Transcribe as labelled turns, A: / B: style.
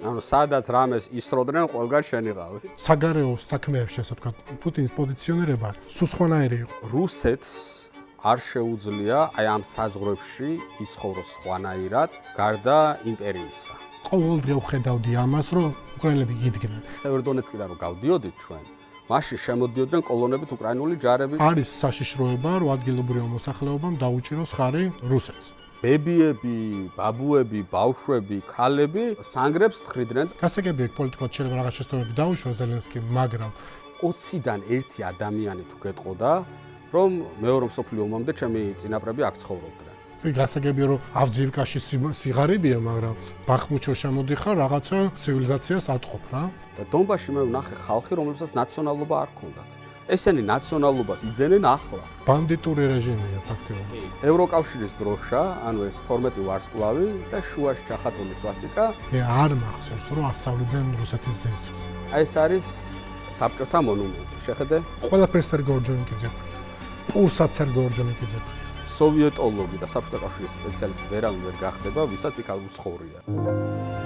A: ანუ სადაც რამეს ისროდნენ, ყველგან შენიღავი.
B: საგარეო საქმეებში, ასე ვთქვათ, პუტინის პოზიციონირება სულ სხვანაირი იყო.
A: რუსეთს არ შეუძლია აი ამ საზღვრებში იცხოვროს სხვანაირად, გარდა იმპერიისა.
B: ყოველდღე ვხედავდი ამას, რომ უკრაინელები იდგნენ.
A: სევერდონეცკიდან რომ გავდიოდით ჩვენ, მაშინ შემოდიოდნენ კოლონებით უკრაინული ჯარები.
B: არის საშიშროება, რომ ადგილობრივ მოსახლეობამ დაუჭიროს ხარი რუსეთს.
A: ბებიები, ბაბუები, ბავშვები, ქალები სანგრებს თხრიდნენ.
B: გასაგებია პოლიტიკურად შეიძლება რაღაც შეცდომები დაუშვა ზელენსკიმ, მაგრამ
A: 20-დან ერთი ადამიანი თუ გეტყოდა, რომ მეორე მსოფლიო ომამდე ჩემი წინაპრები აქ ცხოვრობდნენ.
B: გასაგებია რომ ავდიივკაში სიღარიბია, მაგრამ ბახმუჩო შემოდიხარ, რაღაცა ცივილიზაციას ატყობ რა.
A: და დონბასში მე ვნახე ხალხი, რომლებსაც ნაციონალობა არ ჰქონდათ. ესენი ნაციონალობას იძენენ ახლა.
B: ბანდიტური რეჟიმია ფაქტობრივად.
A: ევროკავშირის დროშა, ანუ ეს 12 ვარსკვლავი და შუაში ჩახატული სვასტიკა.
B: მე არ მახსოვს, რომ ასწავლიდნენ რუსეთის ძეს.
A: აი ეს არის საბჭოთა მონუმენტი. შეხედე?
B: ყველაფერს არ გორჯონი კიდევ. პულსაც არ გორჯონი კიდევ.
A: სოვიეტოლოგი და საბჭოთა კავშირის სპეციალისტი ვერავინ ვერ გახდება, ვისაც იქ არ უცხოვრია.